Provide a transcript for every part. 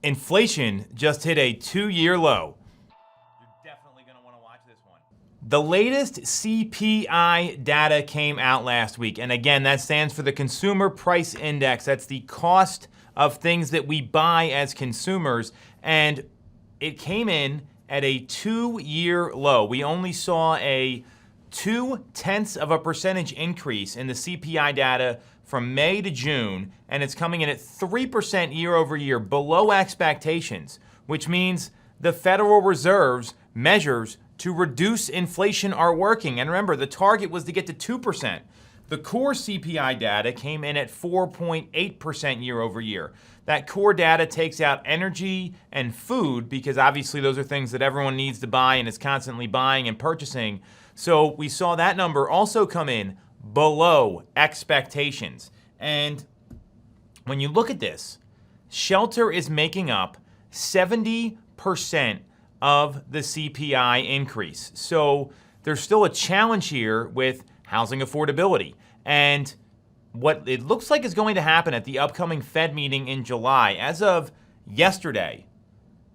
Inflation just hit a 2-year low. You're definitely going to want to watch this one. The latest CPI data came out last week. And again, that stands for the Consumer Price Index. That's the cost of things that we buy as consumers. And it came in at a 2-year low. We only saw a 0.2% increase in the CPI data from May to June, and it's coming in at 3% year over year, below expectations, which means the Federal Reserve's measures to reduce inflation are working. And remember, the target was to get to 2%. The core CPI data came in at 4.8% year over year. That core data takes out energy and food because obviously those are things that everyone needs to buy and is constantly buying and purchasing. So we saw that number also come in below expectations. And when you look at this, shelter is making up 70% of the CPI increase. So there's still a challenge here with housing affordability. And what it looks like is going to happen at the upcoming Fed meeting in July, as of yesterday,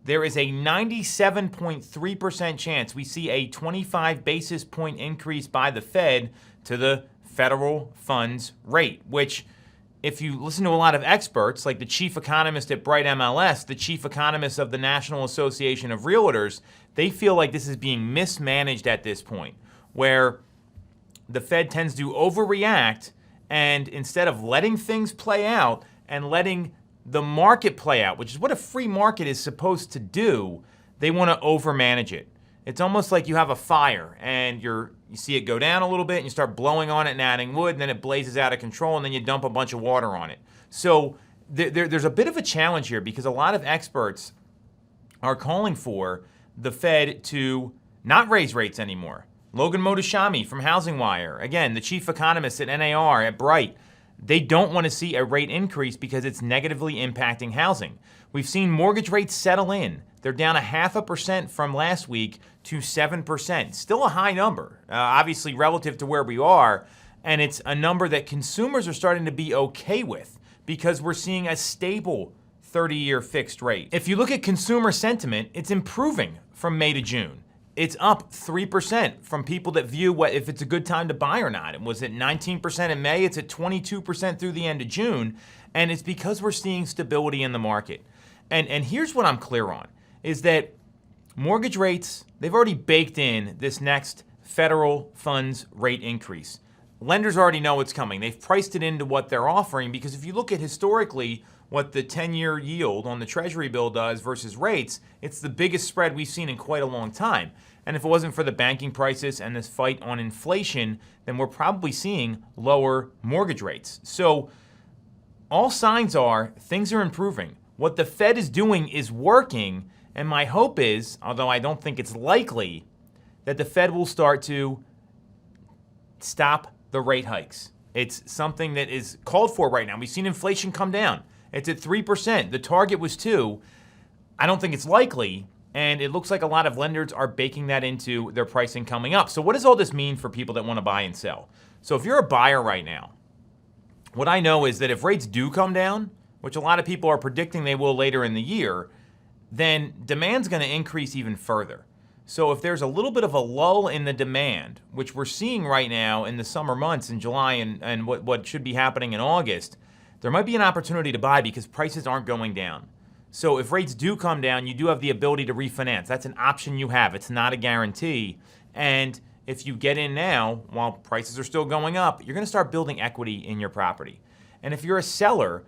there is a 97.3% chance we see a 25 basis point increase by the Fed to the federal funds rate, which, if you listen to a lot of experts, like the chief economist at Bright MLS, the chief economist of the National Association of Realtors, they feel like this is being mismanaged at this point, where the Fed tends to overreact, and instead of letting things play out and letting the market play out, which is what a free market is supposed to do, they want to overmanage it. It's almost like you have a fire and you see it go down a little bit and you start blowing on it and adding wood, and then it blazes out of control, and then you dump a bunch of water on it. So there's a bit of a challenge here because a lot of experts are calling for the Fed to not raise rates anymore. Logan Mohtashami from Housing Wire, again, the chief economist at NAR at Bright, they don't want to see a rate increase because it's negatively impacting housing. We've seen mortgage rates settle in. They're down 0.5% from last week to 7%. Still a high number, obviously relative to where we are, and it's a number that consumers are starting to be okay with because we're seeing a stable 30-year fixed rate. If you look at consumer sentiment, it's improving from May to June. It's up 3% from people that view if it's a good time to buy or not. It was at 19% in May. It's at 22% through the end of June. And it's because we're seeing stability in the market. And here's what I'm clear on, is that mortgage rates, they've already baked in this next federal funds rate increase. Lenders already know it's coming. They've priced it into what they're offering because if you look at historically what the 10-year yield on the Treasury bill does versus rates, it's the biggest spread we've seen in quite a long time. And if it wasn't for the banking crisis and this fight on inflation, then we're probably seeing lower mortgage rates. So all signs are things are improving. What the Fed is doing is working, and my hope is, although I don't think it's likely, that the Fed will start to stop the rate hikes. It's something that is called for right now. We've seen inflation come down. It's at 3%. The target was 2%. I don't think it's likely, and it looks like a lot of lenders are baking that into their pricing coming up. So what does all this mean for people that want to buy and sell? So if you're a buyer right now, what I know is that if rates do come down, which a lot of people are predicting they will later in the year, then demand's going to increase even further. So if there's a little bit of a lull in the demand, which we're seeing right now in the summer months in July and what should be happening in August, there might be an opportunity to buy because prices aren't going down. So if rates do come down, you do have the ability to refinance. That's an option you have. It's not a guarantee. And if you get in now, while prices are still going up, you're going to start building equity in your property. And if you're a seller,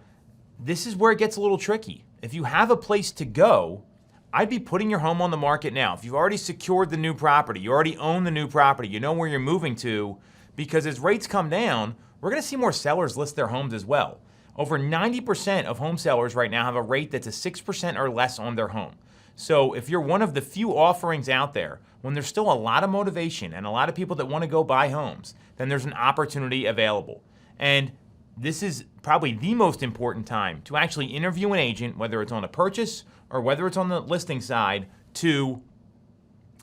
this is where it gets a little tricky. If you have a place to go, I'd be putting your home on the market now. If you've already secured the new property, you already own the new property, you know where you're moving to, because as rates come down, we're going to see more sellers list their homes as well. Over 90% of home sellers right now have a rate that's a 6% or less on their home. So if you're one of the few offerings out there, when there's still a lot of motivation and a lot of people that want to go buy homes, then there's an opportunity available. And this is probably the most important time to actually interview an agent, whether it's on a purchase or whether it's on the listing side, to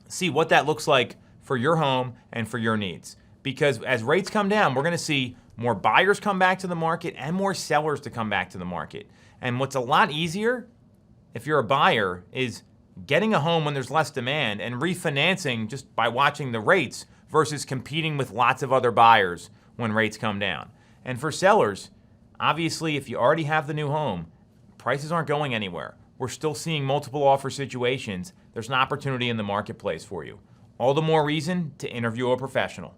see what that looks like for your home and for your needs. Because as rates come down, we're going to see more buyers come back to the market and more sellers to come back to the market. And what's a lot easier if you're a buyer, is getting a home when there's less demand and refinancing just by watching the rates versus competing with lots of other buyers when rates come down. And for sellers, obviously, if you already have the new home, prices aren't going anywhere. We're still seeing multiple offer situations. There's an opportunity in the marketplace for you. All the more reason to interview a professional.